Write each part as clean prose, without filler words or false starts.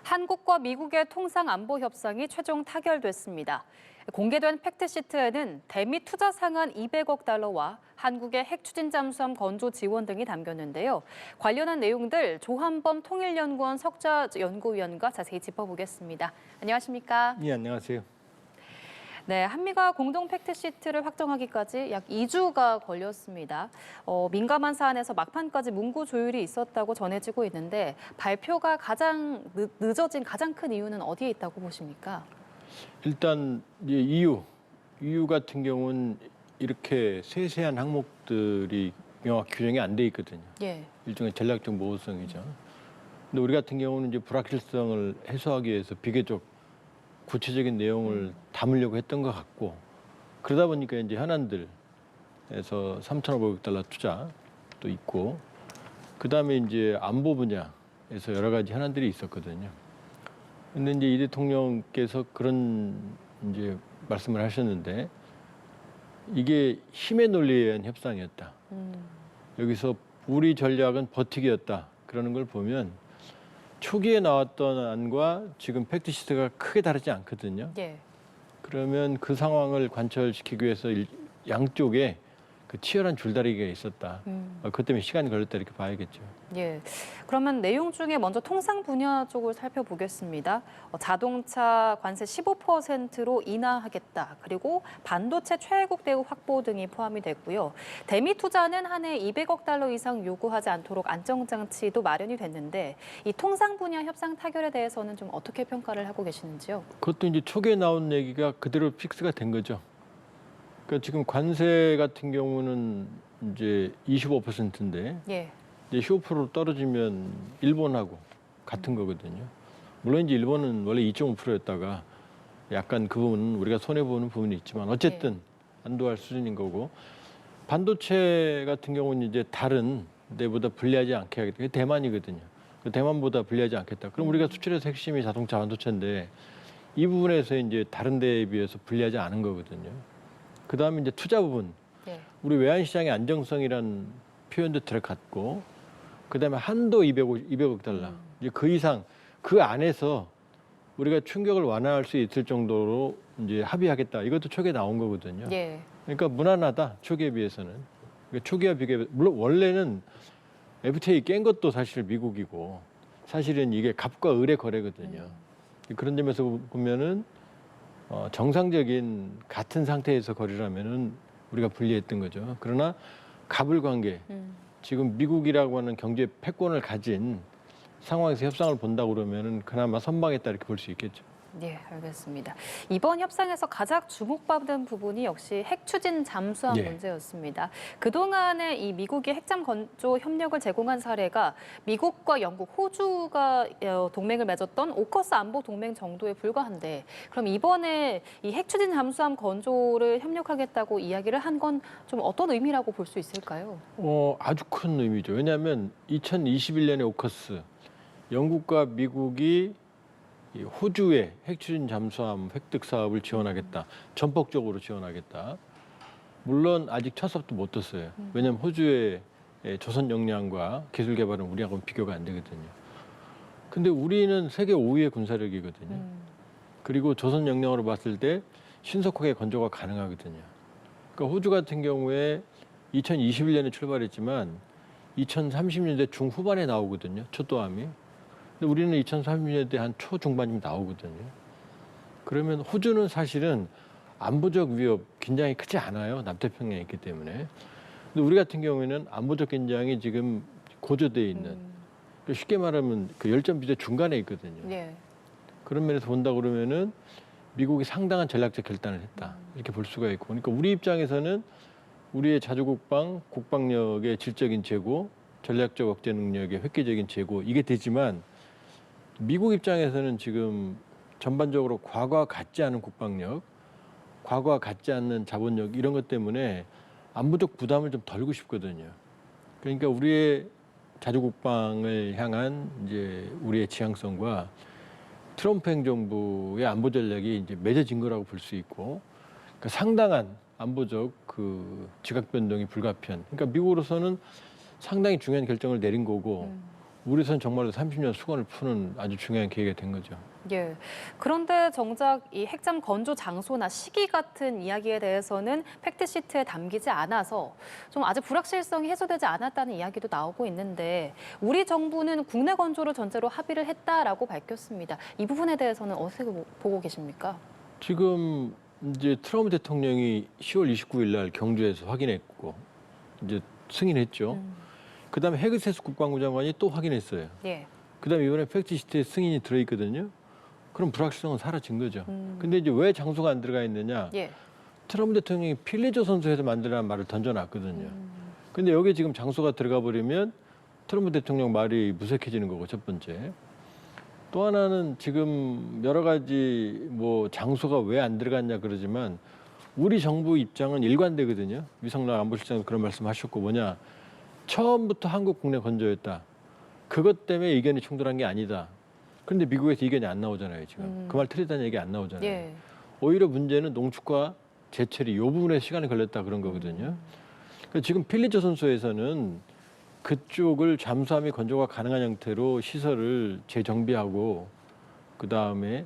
한국과 미국의 통상안보 협상이 최종 타결됐습니다. 공개된 팩트시트에는 대미 투자 상한 200억 달러와 한국의 핵 추진 잠수함 건조 지원 등이 담겼는데요. 관련한 내용들 조한범 통일연구원 석좌 연구위원과 자세히 짚어보겠습니다. 안녕하십니까? 네, 안녕하세요. 네, 한미가 공동 팩트시트를 확정하기까지 약 2주가 걸렸습니다. 민감한 사안에서 막판까지 문구 조율이 있었다고 전해지고 있는데 발표가 가장 늦어진 가장 큰 이유는 어디에 있다고 보십니까? 일단 이제 EU 같은 경우는 이렇게 세세한 항목들이 명확히 규정이 안 돼 있거든요. 예. 일종의 전략적 모호성이죠. 근데 우리 같은 경우는 이제 불확실성을 해소하기 위해서 비교적 구체적인 내용을 담으려고 했던 것 같고, 그러다 보니까 이제 현안들에서 3,500억 달러 투자도 있고, 그 다음에 이제 안보 분야에서 여러 가지 현안들이 있었거든요. 근데 이제 이 대통령께서 그런 이제 말씀을 하셨는데, 이게 힘의 논리에 의한 협상이었다. 여기서 우리 전략은 버티기였다. 그러는 걸 보면 초기에 나왔던 안과 지금 팩트시트가 크게 다르지 않거든요. 예. 그러면 그 상황을 관철시키기 위해서 양쪽에 그 치열한 줄다리기가 있었다. 그것 때문에 시간이 걸렸다 이렇게 봐야겠죠. 예. 그러면 내용 중에 먼저 통상 분야 쪽을 살펴보겠습니다. 자동차 관세 15%로 인하하겠다. 그리고 반도체 최애국 대우 확보 등이 포함이 됐고요. 대미 투자는 한 해 200억 달러 이상 요구하지 않도록 안정장치도 마련이 됐는데 이 통상 분야 협상 타결에 대해서는 좀 어떻게 평가를 하고 계시는지요? 그것도 이제 초기에 나온 얘기가 그대로 픽스가 된 거죠. 그러니까 지금 관세 같은 경우는 이제 25%인데 예. 이제 15% 떨어지면 일본하고 같은 거거든요. 물론 이제 일본은 원래 2.5%였다가 약간 그 부분은 우리가 손해 보는 부분이 있지만 어쨌든 안도할 수준인 거고, 반도체 같은 경우는 이제 다른 데보다 불리하지 않게 하겠다. 그게 대만이거든요. 대만보다 불리하지 않겠다. 그럼 우리가 수출에서 핵심이 자동차 반도체인데 이 부분에서 이제 다른 데에 비해서 불리하지 않은 거거든요. 그 다음에 이제 투자 부분. 예. 우리 외환시장의 안정성이란 표현도 들어갔고, 그 다음에 한도 200억 달러. 이제 그 이상, 그 안에서 우리가 충격을 완화할 수 있을 정도로 이제 합의하겠다. 이것도 초기에 나온 거거든요. 예. 그러니까 무난하다, 초기에 비해서는. 그러니까 초기와 비교해, 물론 원래는 FTA 깬 것도 사실 미국이고, 사실은 이게 갑과 을의 거래거든요. 그런 점에서 보면은 정상적인 같은 상태에서 거래라면은 우리가 불리했던 거죠. 그러나 갑을 관계, 지금 미국이라고 하는 경제 패권을 가진 상황에서 협상을 본다고 그러면은 그나마 선방했다 이렇게 볼 수 있겠죠. 네, 알겠습니다. 이번 협상에서 가장 주목받은 부분이 역시 핵 추진 잠수함 예. 문제였습니다. 그동안에 이 미국이 핵잠 건조 협력을 제공한 사례가 미국과 영국, 호주가 동맹을 맺었던 오커스 안보 동맹 정도에 불과한데, 그럼 이번에 이 핵 추진 잠수함 건조를 협력하겠다고 이야기를 한 건 좀 어떤 의미라고 볼 수 있을까요? 아주 큰 의미죠. 왜냐하면 2021년에 오커스, 영국과 미국이 이 호주의 핵추진 잠수함 획득 사업을 지원하겠다. 전폭적으로 지원하겠다. 물론 아직 첫 수업도 못 떴어요. 왜냐하면 호주의 조선 역량과 기술 개발은 우리하고는 비교가 안 되거든요. 근데 우리는 세계 5위의 군사력이거든요. 그리고 조선 역량으로 봤을 때 신속하게 건조가 가능하거든요. 그러니까 호주 같은 경우에 2021년에 출발했지만 2030년대 중후반에 나오거든요. 초도함이. 근데 우리는 2030년대 한 초중반이면 나오거든요. 그러면 호주는 사실은 안보적 위협, 긴장이 크지 않아요. 남태평양에 있기 때문에. 근데 우리 같은 경우에는 안보적 긴장이 지금 고조되어 있는, 쉽게 말하면 그 열전 비대 중간에 있거든요. 네. 그런 면에서 본다 그러면은 미국이 상당한 전략적 결단을 했다. 이렇게 볼 수가 있고. 그러니까 우리 입장에서는 우리의 자주국방, 국방력의 질적인 제고, 전략적 억제 능력의 획기적인 제고, 이게 되지만 미국 입장에서는 지금 전반적으로 과거와 같지 않은 국방력, 과거와 같지 않는 자본력 이런 것 때문에 안보적 부담을 좀 덜고 싶거든요. 그러니까 우리의 자주국방을 향한 이제 우리의 지향성과 트럼프 행정부의 안보 전략이 이제 맺어진 거라고 볼 수 있고, 그러니까 상당한 안보적 그 지각 변동이 불가피한. 그러니까 미국으로서는 상당히 중요한 결정을 내린 거고. 우리선 정말로 30년 수건을 푸는 아주 중요한 계기가 된 거죠. 예. 그런데 정작 이 핵잠 건조 장소나 시기 같은 이야기에 대해서는 팩트시트에 담기지 않아서 좀 아직 불확실성이 해소되지 않았다는 이야기도 나오고 있는데 우리 정부는 국내 건조를 전제로 합의를 했다라고 밝혔습니다. 이 부분에 대해서는 어떻게 보고 계십니까? 지금 이제 트럼프 대통령이 10월 29일 날 경주에서 확인했고 이제 승인했죠. 그다음에 헤그세스 국방부 장관이 또 확인했어요. 예. 그다음에 이번에 팩트시트에 승인이 들어있거든요. 그럼 불확실성은 사라진 거죠. 근데 이제 왜 장소가 안 들어가 있느냐? 예. 트럼프 대통령이 필리조선소에서 만들라는 말을 던져놨거든요. 근데 여기 지금 장소가 들어가 버리면 트럼프 대통령 말이 무색해지는 거고 첫 번째. 또 하나는 지금 여러 가지 뭐 장소가 왜 안 들어갔냐 그러지만 우리 정부 입장은 일관되거든요. 위성락 안보실장도 그런 말씀하셨고 뭐냐? 처음부터 한국 국내 건조였다. 그것 때문에 의견이 충돌한 게 아니다. 그런데 미국에서 의견이 안 나오잖아요, 지금. 그 말 틀리다는 얘기 안 나오잖아요. 예. 오히려 문제는 농축과 제철이 이 부분에 시간이 걸렸다 그런 거거든요. 그러니까 지금 필리조선소에서는 그쪽을 잠수함이 건조가 가능한 형태로 시설을 재정비하고 그다음에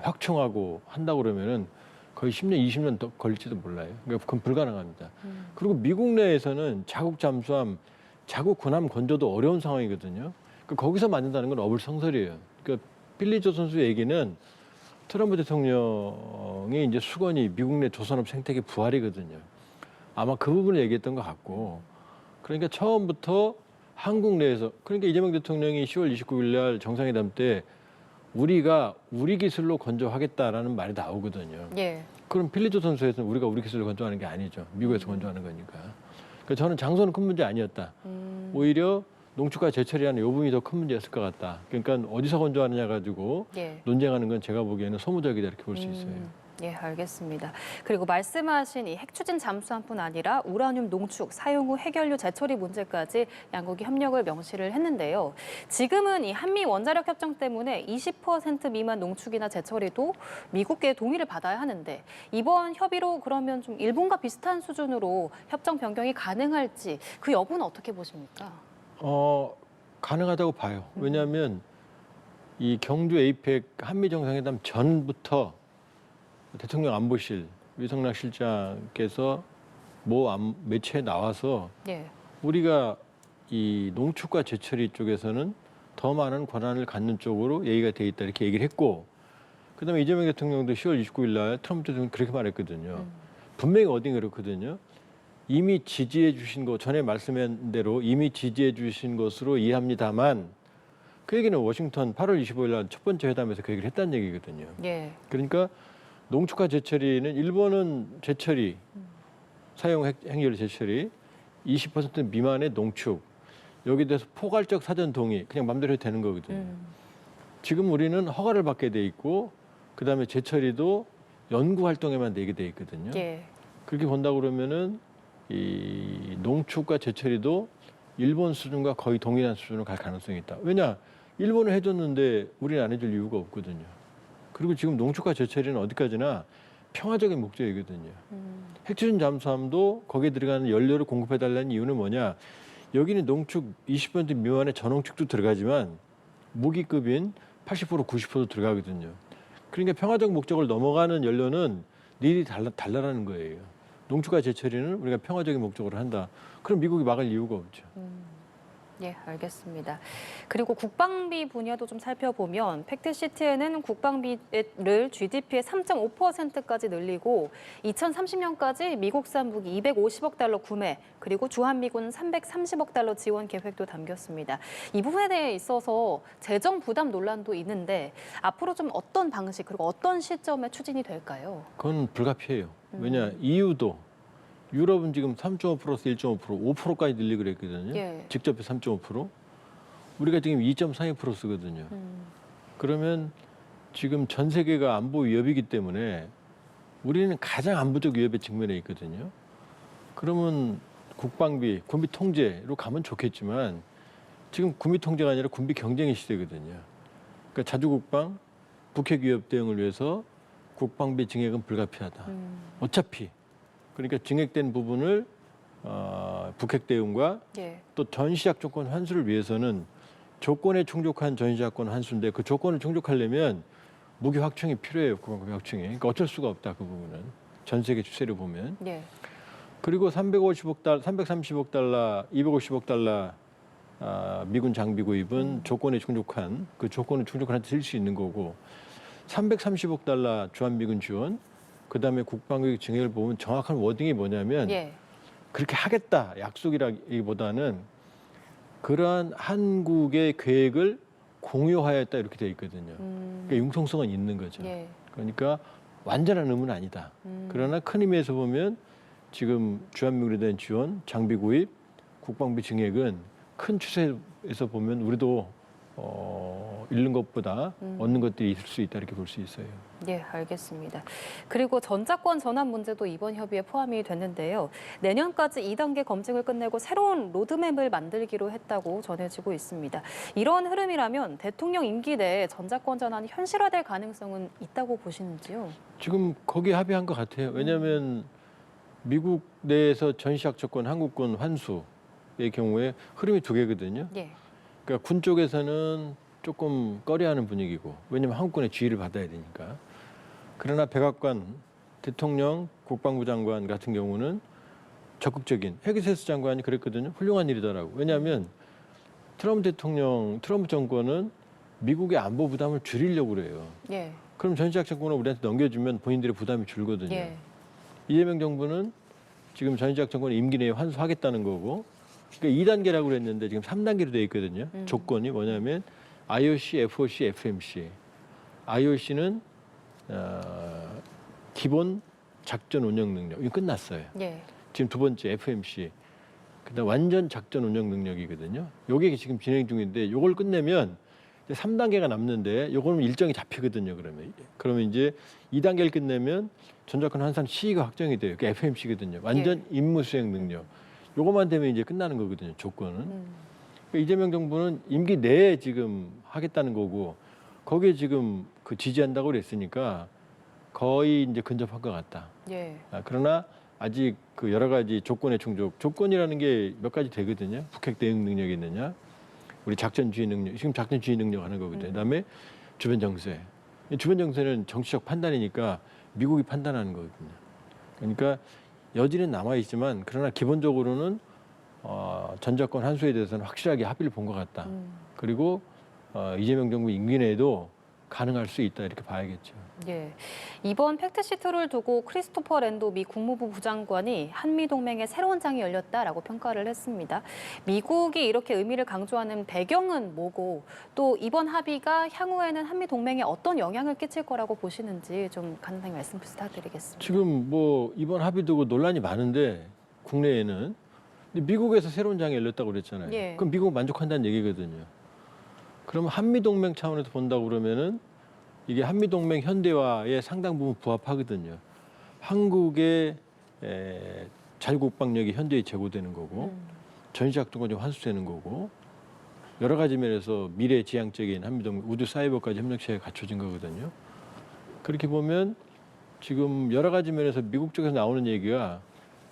확충하고 한다고 그러면은 거의 10년, 20년 더 걸릴지도 몰라요. 그러니까 그건 불가능합니다. 그리고 미국 내에서는 자국 잠수함, 자국 군함 건조도 어려운 상황이거든요. 그러니까 거기서 만든다는 건 어불성설이에요. 그러니까 필리조선소 얘기는 트럼프 대통령의 이제 수건이 미국 내 조선업 생태계 부활이거든요. 아마 그 부분을 얘기했던 것 같고, 그러니까 처음부터 한국 내에서, 그러니까 이재명 대통령이 10월 29일 날 정상회담 때 우리가 우리 기술로 건조하겠다라는 말이 나오거든요. 예. 그럼 필리조선소에서는 우리가 우리 기술로 건조하는 게 아니죠. 미국에서 건조하는 거니까. 그러니까 저는 장소는 큰 문제 아니었다. 오히려 농축과 제철이라는 요 부분이 더 큰 문제였을 것 같다. 그러니까 어디서 건조하느냐 가지고 예. 논쟁하는 건 제가 보기에는 소모적이다 이렇게 볼 수 있어요. 예, 알겠습니다. 그리고 말씀하신 이 핵추진 잠수함뿐 아니라 우라늄 농축, 사용 후 해결료 재처리 문제까지 양국이 협력을 명시를 했는데요. 지금은 이 한미 원자력 협정 때문에 20% 미만 농축이나 재처리도 미국의 동의를 받아야 하는데 이번 협의로 그러면 좀 일본과 비슷한 수준으로 협정 변경이 가능할지 그 여부는 어떻게 보십니까? 가능하다고 봐요. 왜냐하면 이 경주 에이펙 한미 정상회담 전부터 대통령 안보실 위성락 실장께서 매체에 나와서 예. 우리가 이 농축과 제철이 쪽에서는 더 많은 권한을 갖는 쪽으로 얘기가 돼 있다 이렇게 얘기를 했고, 그다음에 이재명 대통령도 10월 29일 날 트럼프 대통령 그렇게 말했거든요. 분명히 어딘가 그렇거든요. 이미 지지해 주신 거 전에 말씀한 대로 이미 지지해 주신 것으로 이해합니다만 그 얘기는 워싱턴 8월 25일 날 첫 번째 회담에서 그 얘기를 했다는 얘기거든요. 예. 그러니까 농축과 제철이는 일본은 제철이 사용 행렬 제철이 20% 미만의 농축 여기 대해서 포괄적 사전 동의 그냥 맘대로 해도 되는 거거든요. 지금 우리는 허가를 받게 돼 있고 그다음에 제철이도 연구 활동에만 내게 돼 있거든요. 예. 그렇게 본다 그러면은 이 농축과 제철이도 일본 수준과 거의 동일한 수준으로 갈 가능성이 있다. 왜냐? 일본은 해줬는데 우리는 안 해줄 이유가 없거든요. 그리고 지금 농축과 제철이는 어디까지나 평화적인 목적이거든요. 핵추진 잠수함도 거기에 들어가는 연료를 공급해달라는 이유는 뭐냐? 여기는 농축 20% 미만의 전농축도 들어가지만 무기급인 80% 90% 들어가거든요. 그러니까 평화적 목적을 넘어가는 연료는 니들이 달라라는 거예요. 농축과 제철이는 우리가 평화적인 목적으로 한다. 그럼 미국이 막을 이유가 없죠. 예, 알겠습니다. 그리고 국방비 분야도 좀 살펴보면 팩트시트에는 국방비를 GDP의 3.5%까지 늘리고 2030년까지 미국산 무기 250억 달러 구매 그리고 주한미군 330억 달러 지원 계획도 담겼습니다. 이 부분에 대해 있어서 재정 부담 논란도 있는데 앞으로 좀 어떤 방식 그리고 어떤 시점에 추진이 될까요? 그건 불가피해요. 왜냐? EU도 유럽은 지금 3.5%에서 1.5%, 5%까지 늘리고 그랬거든요. 예. 직접해 3.5%. 우리가 지금 2.32% 쓰거든요. 그러면 지금 전 세계가 안보 위협이기 때문에 우리는 가장 안보적 위협에 직면해 있거든요. 그러면 국방비, 군비 통제로 가면 좋겠지만 지금 군비 통제가 아니라 군비 경쟁의 시대거든요. 그러니까 자주국방, 북핵 위협 대응을 위해서 국방비 증액은 불가피하다. 어차피. 그러니까 증액된 부분을 북핵 대응과 예. 또 전시작 조건 환수를 위해서는 조건에 충족한 전시작권 환수인데 그 조건을 충족하려면 무기 확충이 필요해요. 국방비 확충이. 그러니까 어쩔 수가 없다. 그 부분은. 전 세계 추세를 보면. 예. 그리고 330억 달러, 250억 달러 미군 장비 구입은 조건에 충족한 그 조건을 충족한 한테 쓸 수 있는 거고 330억 달러 주한미군 지원 그다음에 국방비 증액을 보면 정확한 워딩이 뭐냐면 예. 그렇게 하겠다 약속이라기보다는 그러한 한국의 계획을 공유하였다 이렇게 돼 있거든요. 그러니까 융통성은 있는 거죠. 예. 그러니까 완전한 의무는 아니다. 그러나 큰 의미에서 보면 지금 주한미군에 대한 지원, 장비 구입, 국방비 증액은 큰 추세에서 보면 우리도 잃는 것보다 얻는 것들이 있을 수 있다 이렇게 볼 수 있어요. 예, 알겠습니다. 그리고 전자권 전환 문제도 이번 협의에 포함이 됐는데요. 내년까지 2단계 검증을 끝내고 새로운 로드맵을 만들기로 했다고 전해지고 있습니다. 이런 흐름이라면 대통령 임기 내에 전자권 전환이 현실화될 가능성은 있다고 보시는지요? 지금 거기에 합의한 것 같아요. 왜냐하면 미국 내에서 전시작전권 한국군 환수의 경우에 흐름이 두 개거든요. 예. 그러니까 군 쪽에서는 조금 꺼려하는 분위기고 왜냐하면 한국군의 지휘를 받아야 되니까. 그러나 백악관, 대통령, 국방부 장관 같은 경우는 적극적인 헤그세스 장관이 그랬거든요. 훌륭한 일이다라고. 왜냐하면 트럼프 정권은 미국의 안보 부담을 줄이려고 그래요. 예. 그럼 전시작전권을 우리한테 넘겨주면 본인들의 부담이 줄거든요. 예. 이재명 정부는 지금 전시작전권을 임기 내에 환수하겠다는 거고 그러니까 2단계라고 그랬는데 지금 3단계로 되어 있거든요. 조건이 뭐냐면 IOC, FOC, FMC. IOC는 기본 작전 운영 능력. 이거 끝났어요. 예. 지금 두 번째 FMC. 그다음 완전 작전 운영 능력이거든요. 요게 지금 진행 중인데 요걸 끝내면 이제 3단계가 남는데 요거는 일정이 잡히거든요. 그러면 이제 2단계를 끝내면 전자권 환산 시기가 확정이 돼요. 그 FMC거든요. 완전 임무 수행 능력. 요것만 되면 이제 끝나는 거거든요. 조건은. 그러니까 이재명 정부는 임기 내에 지금 하겠다는 거고 거기에 지금 그 지지한다고 그랬으니까 거의 이제 근접한 것 같다. 예. 그러나 아직 그 여러 가지 조건의 충족, 조건이라는 게 몇 가지 되거든요. 북핵 대응 능력이 있느냐, 우리 작전 지휘 능력, 지금 작전 지휘 능력 하는 거거든요. 그다음에 주변 정세. 주변 정세는 정치적 판단이니까 미국이 판단하는 거거든요. 그러니까 여지는 남아 있지만 그러나 기본적으로는 전자권 환수에 대해서는 확실하게 합의를 본 것 같다. 그리고 이재명 정부 임기 내에도 가능할 수 있다 이렇게 봐야겠죠. 예. 이번 팩트시트를 두고 크리스토퍼 랜도 미 국무부 부장관이 한미 동맹의 새로운 장이 열렸다라고 평가를 했습니다. 미국이 이렇게 의미를 강조하는 배경은 뭐고 또 이번 합의가 향후에는 한미 동맹에 어떤 영향을 끼칠 거라고 보시는지 좀 간단히 말씀 부탁드리겠습니다. 지금 뭐 이번 합의 두고 논란이 많은데 국내에는 근데 미국에서 새로운 장이 열렸다고 그랬잖아요. 예. 그럼 미국 만족한다는 얘기거든요. 그러면 한미 동맹 차원에서 본다고 그러면은 이게 한미 동맹 현대화에 상당 부분 부합하거든요. 한국의 자유국방력이 현대에 제고되는 거고 전시작전권이 환수되는 거고 여러 가지 면에서 미래 지향적인 한미 동맹 우주 사이버까지 협력체가 갖춰진 거거든요. 그렇게 보면 지금 여러 가지 면에서 미국 쪽에서 나오는 얘기가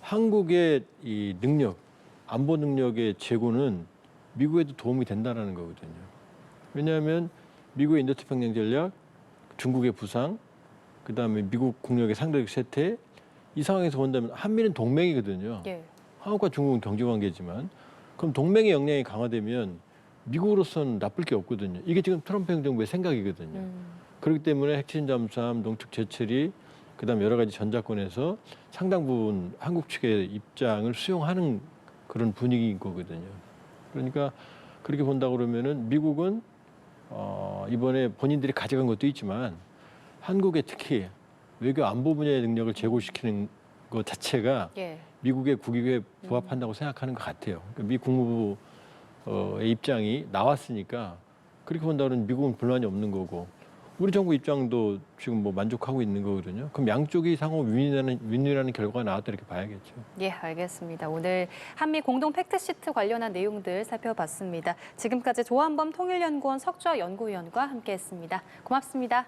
한국의 이 능력, 안보 능력의 제고는 미국에도 도움이 된다는 거거든요. 왜냐하면 미국의 인도태평양 전략, 중국의 부상, 그다음에 미국 국력의 상대적 쇠퇴 이 상황에서 본다면 한미는 동맹이거든요. 예. 한국과 중국은 경제관계지만 그럼 동맹의 역량이 강화되면 미국으로서는 나쁠 게 없거든요. 이게 지금 트럼프 행정부의 생각이거든요. 그렇기 때문에 핵심 잠수함, 농축 제철이 그다음 여러 가지 전자권에서 상당 부분 한국 측의 입장을 수용하는 그런 분위기인 거거든요. 그러니까 그렇게 본다 그러면은 미국은 이번에 본인들이 가져간 것도 있지만 한국의 특히 외교 안보 분야의 능력을 제고시키는 것 자체가 예. 미국의 국익에 부합한다고 생각하는 것 같아요. 그러니까 미 국무부의 입장이 나왔으니까 그렇게 본다면 미국은 불만이 없는 거고 우리 정부 입장도 지금 뭐 만족하고 있는 거거든요. 그럼 양쪽이 상호 윈윈하는 결과가 나왔다 이렇게 봐야겠죠. 예, 알겠습니다. 오늘 한미 공동 팩트시트 관련한 내용들 살펴봤습니다. 지금까지 조한범 통일연구원 석좌 연구위원과 함께했습니다. 고맙습니다.